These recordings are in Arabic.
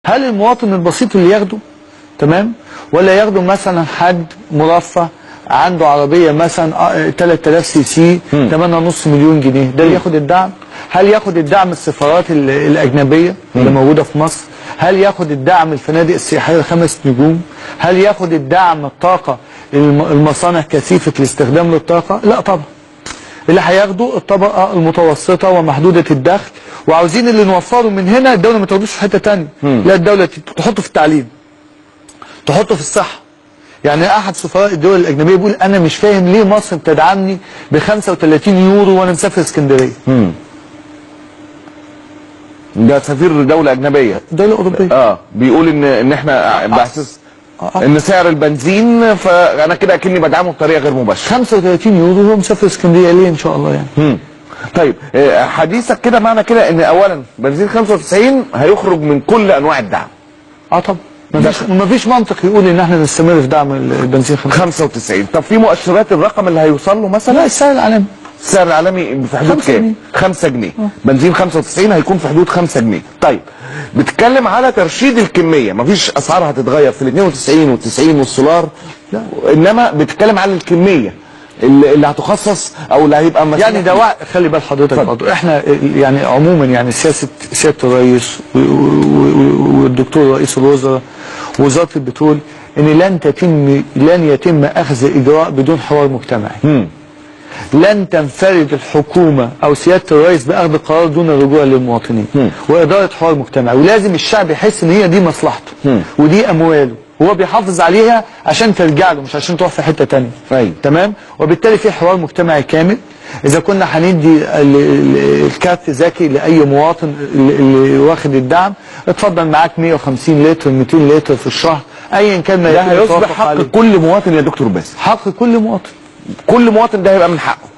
هل المواطن البسيط اللي ياخده تمام ولا ياخده مثلا حد مرفه عنده عربيه مثلا 3000 سي سي 8.5 مليون جنيه ده اللي ياخد الدعم؟ هل ياخد الدعم السفارات الاجنبيه اللي موجوده في مصر؟ هل ياخد الدعم الفنادق السياحيه 5 نجوم؟ هل ياخد الدعم الطاقه المصانع كثيفه الاستخدام للطاقه؟ لا طبعا. اللي هياخده الطبقه المتوسطه ومحدوده الدخل، وعاوزين اللي نوفره من هنا الدوله ما تاخدوش في حته ثانيه، لا الدوله تحطه في التعليم، تحطه في الصحه. يعني احد سفراء الدول الاجنبيه بيقول انا مش فاهم ليه مصر بتدعمني ب 35 يورو وانا مسافر اسكندريه. ده سفير دوله اجنبيه، دوله اوروبيه. بيقول ان احنا بحسس ان سعر البنزين، فانا كده اكني بدعمه بطريقه غير مباشره. 35 يورو وهو مسافر اسكندريه ليه ان شاء الله يعني. طيب حديثك كده معنى كده ان اولا بنزين 95 هيخرج من كل انواع الدعم. طبعا مفيش منطق يقول ان احنا نستمر في دعم البنزين 95. طب في مؤشرات الرقم اللي هيوصل له مثلا؟ لا السعر العالمي. السعر العالمي في حدود كام؟ 5 جنيه. بنزين 95 هيكون في حدود 5 جنيه. طيب بتتكلم على ترشيد الكميه، مفيش اسعار هتتغير في ال 92 وال90 والسولار، لا انما بتتكلم على الكميه اللي هتخصص او اللي هيبقى يعني ده خلي بال حضرتك برضه احنا يعني عموما يعني سياده الرئيس والدكتور رئيس الوزراء ووزاره البترول ان لن يتم اخذ اجراء بدون حوار مجتمعي. لن تنفرد الحكومه او سياده الرئيس باخذ قرار دون الرجوع للمواطنين واداره حوار مجتمعي، ولازم الشعب يحس ان هي دي مصلحته ودي امواله هو بيحافظ عليها عشان ترجع له مش عشان تروح في حته ثانيه. تمام؟ وبالتالي في حوار مجتمعي كامل. اذا كنا هندي الكارت ذكي لاي مواطن اللي واخد الدعم، اتفضل معاك 150 لتر 200 لتر في الشهر ايا كان ما ده هيصبح حق كل مواطن يا دكتور باسم. حق كل مواطن. كل مواطن ده هيبقى من حقه.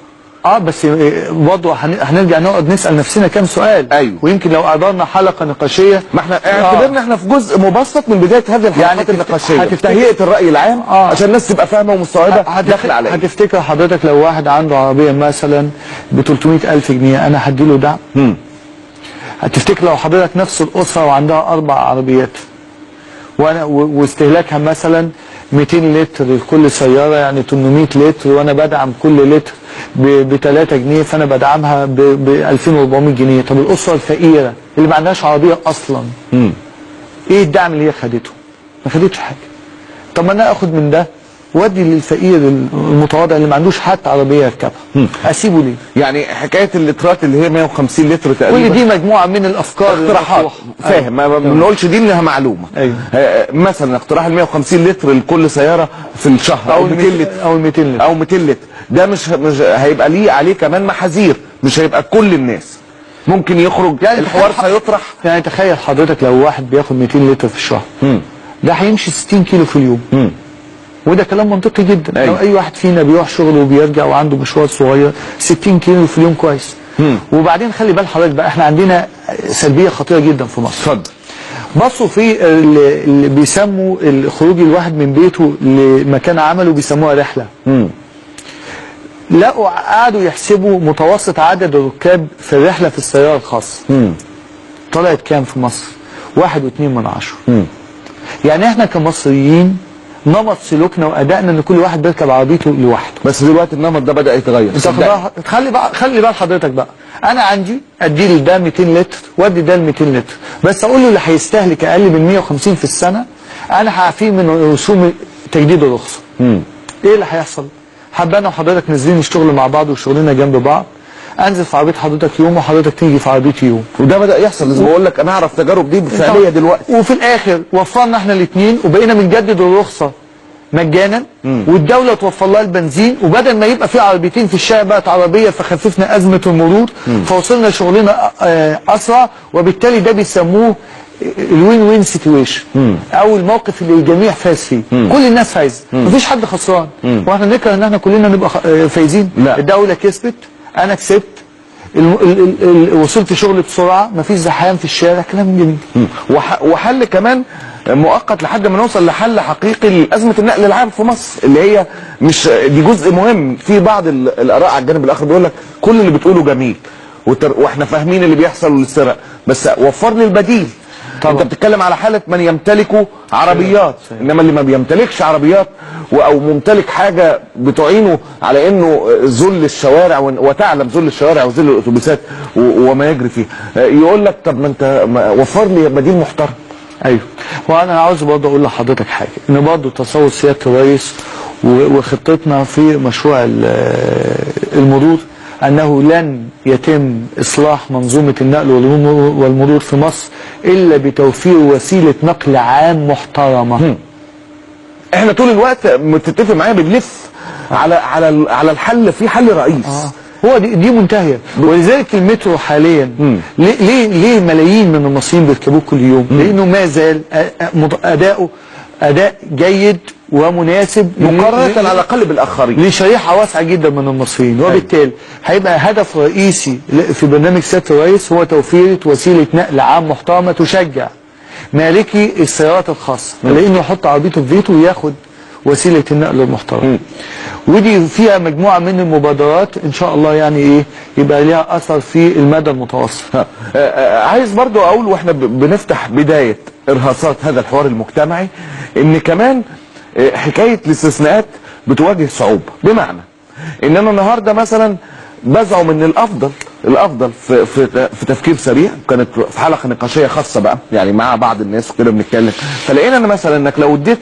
بس برضه هنرجع نقعد نسال نفسنا كام سؤال. ايوه. ويمكن لو قدرنا حلقه نقاشيه، ما احنا اعتبرنا احنا في جزء مبسط من بدايه هذه الحلقات النقاشيه، تهيئه الراي العام عشان الناس تبقى فاهمه ومستوعبه داخل عليها. هتفتكر حضرتك لو واحد عنده عربيه مثلا ب 300,000 جنيه انا هدي له دعم؟ هتفتكر لو حضرتك نفس الاسره وعندها 4 عربيات واستهلاكها مثلا 200 لتر لكل سياره يعني 800 لتر وانا بدعم كل لتر ب 3 جنيه فانا بدعمها ب 2400 جنيه. طب الاسره الفقيره اللي ما عندهاش عربيه اصلا ايه الدعم اللي هي خدته؟ ما خدتش حاجه. طب ما انا اخد من ده وادي للفقير المتواضع اللي ما عندوش حتى عربيه يركبها، اسيبه ليه؟ يعني حكايه اللترات اللي هي 150 لتر تقريبا كل دي مجموعه من الافكار اقتراحات. فاهم؟ ما بنقولش دي انها معلومه. مثلا اقتراح ال 150 لتر لكل سياره في الشهر او 200 لتر او 200 لتر ده مش هيبقى ليه عليه كمان محاذير، مش هيبقى كل الناس ممكن يخرج. يعني الحوار سيطرح. يعني تخيل حضرتك لو واحد بياخد 200 لتر في الشهر ده هيمشي 60 كيلو في اليوم. وده كلام منطقي جدا. لو اي واحد فينا بيروح شغله وبيرجع وعنده مشوار صغير 60 كيلو في اليوم كويس. وبعدين خلي بال حضرتك بقى احنا عندنا سلبيه خطيره جدا في مصر. اتفضل. بصوا في اللي بيسموا الخروج الواحد من بيته لمكان عمله بيسموها رحله. لقوا قعدوا يحسبوا متوسط عدد الركاب في الرحله في السياره الخاصه. طلعت كام في مصر؟ 1.2. يعني احنا كمصريين نمط سلوكنا وادائنا ان كل واحد بيركب عربيته لوحده. بس دلوقتي النمط ده بدا يتغير. خلي بال حضرتك بقى، انا عندي ادي لده 200 لتر وادي ده 200 لتر، بس اقول له اللي هيستهلك اقل من 150 في السنه انا هعفيه من رسوم تجديد الرخصه. ايه اللي هيحصل؟ حابه انا وحضرتك نازلين نشتغل مع بعض وشغلنا جنب بعض، انزل في عربيه حضرتك يوم وحضرتك تيجي في عربيتي يوم. وده بدا يحصل. زي ما بقول لك انا اعرف تجارب دي فعليه دلوقتي. وفي الاخر وفرنا احنا الاثنين وبقينا بنجدد الرخصه مجانا، والدوله توفر لها البنزين، وبدل ما يبقى في عربيتين في الشارع بقت عربيه فخففنا ازمه المرور فوصلنا شغلنا اسرع. وبالتالي ده بيسموه الوين وين سيتويشن او الموقف اللي الجميع فاز فيه. كل الناس فايزه، مفيش حد خسران. واحنا نكره ان احنا كلنا نبقى فايزين. لا. الدوله كسبت، انا كسبت، وصلت شغل بسرعه، مفيش زحام في الشارع، كلام جميل. وحل كمان مؤقت لحد ما نوصل لحل حقيقي لازمه النقل العام في مصر اللي هي مش دي جزء مهم. في بعض الاراء على الجانب الاخر بيقول لك كل اللي بتقوله جميل واحنا فاهمين اللي بيحصل والسرقه، بس وفر لي البديل. انت بتتكلم على حاله من يمتلك عربيات، انما اللي ما بيمتلكش عربيات او ممتلك حاجه بتعينه على انه ذل الشوارع، وتعلم ذل الشوارع وذل الاتوبيسات وما يجري فيه، يقول لك طب ما انت وفر لي بديل محترم. ايوه، وانا عاوز برضه اقول لحضرتك حاجه، ان برضه تصور سياده الرئيس وخطتنا في مشروع المرور انه لن يتم اصلاح منظومه النقل والمرور في مصر الا بتوفير وسيله نقل عام محترمه. احنا طول الوقت متتفق معايا بنلف على الحل، في حل رئيس. هو دي منتهيه، ولذلك المترو حاليا ليه ملايين من المصريين بيركبوه كل يوم؟ لانه ما زال اداؤه اداء جيد ومناسب مقارنه على الاقل بالاخرين لشريحه واسعه جدا من المصريين، وبالتالي هيبقى هدف رئيسي في برنامج سياده الرئيس هو توفير وسيله نقل عام محترمه تشجع مالكي السيارات الخاصه لانه يحط عربيته في بيته وياخد وسيله النقل المحترمه. ودي فيها مجموعه من المبادرات ان شاء الله يعني ايه يبقى ليها اثر في المدى المتوسط. عايز برضو اقول واحنا بنفتح بدايه ارهاصات هذا الحوار المجتمعي ان كمان حكايه الاستثناءات بتواجه صعوبه، بمعنى ان انا النهارده مثلا بزعم ان الافضل في تفكير سريع، كانت في حلقه نقاشيه خاصه بقى يعني مع بعض الناس وكده بنتكلم، فلقينا ان مثلا انك لو اديت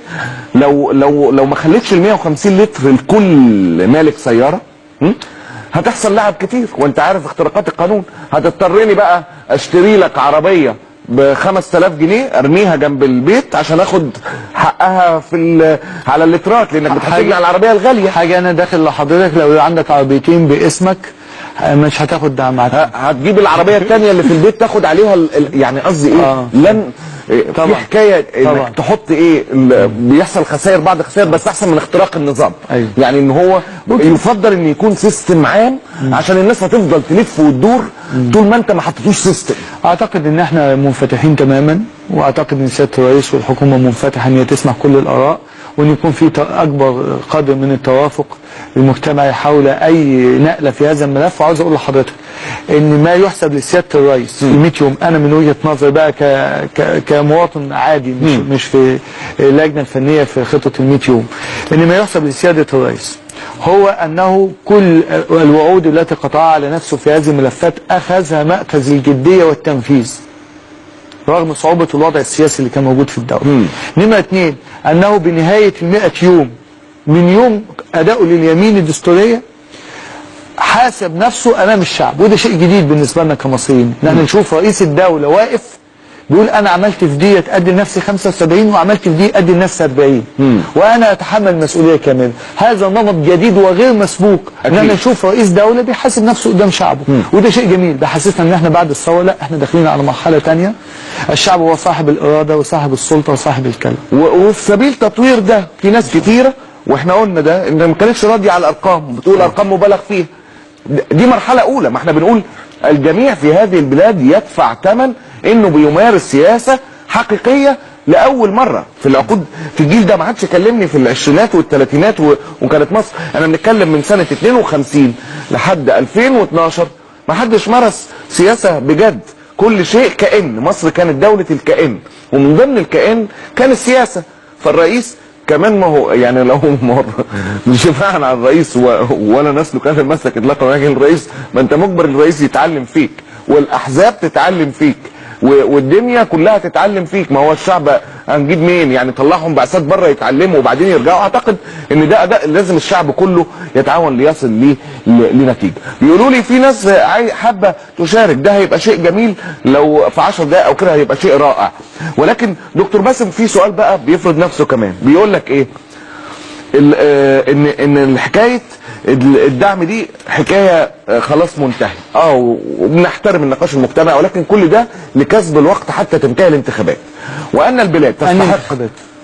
لو ما خليتش ال 150 لتر لكل مالك سياره هتحصل لعب كتير، وانت عارف اختراقات القانون، هتضطرني بقى اشتري لك عربيه ب 5000 جنيه ارميها جنب البيت عشان اخد حقها على اللترات، لانك بتحاسب لي على العربيه الغاليه. حاجه انا داخل لحضرتك، لو عندك عربيتين باسمك مش هتاخد دعم، هتجيب العربيه الثانيه اللي في البيت تاخد عليها يعني قصدي ايه؟ لن في حكايه انك تحط ايه بيحصل خسائر، بعض خسائر، بس احسن من اختراق النظام. أيوه. يعني ان هو يفضل ان يكون سيستم عام عشان الناس هتفضل تلف وتدور طول ما انت ما حطيتوش سيستم. اعتقد ان احنا منفتحين تماما، واعتقد ان سياده الرئيس والحكومه منفتحه ان هي تسمع كل الاراء، وان يكون في اكبر قدر من التوافق المجتمعي حول اي نقله في هذا الملف. وعاوز اقول لحضرتك ان ما يحسب لسياده الرئيس في 100 يوم، انا من وجهه نظري بقى كمواطن عادي مش في اللجنه الفنيه في خطه ال 100 يوم، ان ما يحسب لسياده الرئيس هو انه كل الوعود التي قطعها على نفسه في هذه الملفات اخذها مأخذ الجديه والتنفيذ رغم صعوبه الوضع السياسي اللي كان موجود في الدوله. نمرة 2 انه بنهايه ال 100 يوم من يوم ادائه لليمين الدستوريه حاسب نفسه امام الشعب، وده شيء جديد بالنسبه لنا كمصريين، ان احنا نشوف رئيس الدوله واقف بيقول انا عملت في دي ادي لنفسي 75 وعملت في دي ادي لنفسي 40 وانا اتحمل مسؤوليه كامله. هذا نمط جديد وغير مسبوق ان احنا نشوف رئيس دوله بيحاسب نفسه قدام شعبه، وده شيء جميل بيحسسنا ان احنا بعد الثوره لا احنا داخلين على مرحله ثانيه، الشعب هو صاحب الاراده وصاحب السلطه وصاحب الكلام. وفي سبيل تطوير ده في ناس كتيره، واحنا قلنا ده ان ما كانتش راضيه على الارقام، بتقول ارقام مبالغ فيها. دي مرحله اولى، ما احنا بنقول الجميع في هذه البلاد يدفع ثمن انه بيمارس سياسه حقيقيه لاول مره في العقود. في الجيل ده ما حدش كلمني في العشرينات والثلاثينات وكانت مصر، انا بنتكلم من سنه 52 لحد 2012 ما حدش مارس سياسه بجد. كل شيء كأن مصر كانت دوله الكأن، ومن ضمن الكأن كان السياسه. فالرئيس كمان ما هو يعني لو مش دفاعا عن الرئيس ولا نسله كان المسلك اطلاقا، ولكن الرئيس ما انت مجبر الرئيس يتعلم فيك، والاحزاب تتعلم فيك، والدنيا كلها تتعلم فيك. ما هو الشعب هنجيب مين يعني؟ طلعهم بعثات بره يتعلموا وبعدين يرجعوا. اعتقد ان ده اداء لازم الشعب كله يتعاون ليصل لنتيجه. بيقولوا لي في ناس حابه تشارك، ده هيبقى شيء جميل لو في 10 دقائق او كده هيبقى شيء رائع. ولكن دكتور باسم في سؤال بقى بيفرض نفسه كمان، بيقول لك ايه؟ ان حكايه الدعم دي حكايه خلاص منتهي. وبنحترم النقاش المجتمعي، ولكن كل ده لكسب الوقت حتى تنتهي الانتخابات، وان البلاد تستحق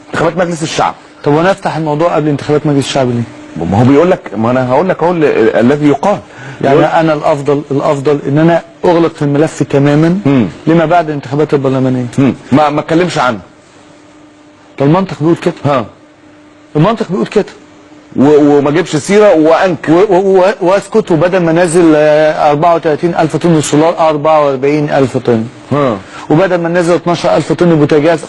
انتخابات مجلس الشعب. طب وانا افتح الموضوع قبل انتخابات مجلس الشعب ليه؟ ما هو بيقول لك، ما انا هقول لك اهو الذي يقال. يعني انا الافضل ان انا اغلق الملف تماما لما بعد الانتخابات البرلمانيه. ما اتكلمش عنه. ده المنطق بيقول كده. المنطق بيقول كده. وما اجيبش سيره وانكر واسكت، وبدل ما نازل 34,000 طن سولار 44,000 طن، وبدل ما نازل 12,000 طن بوتاجاز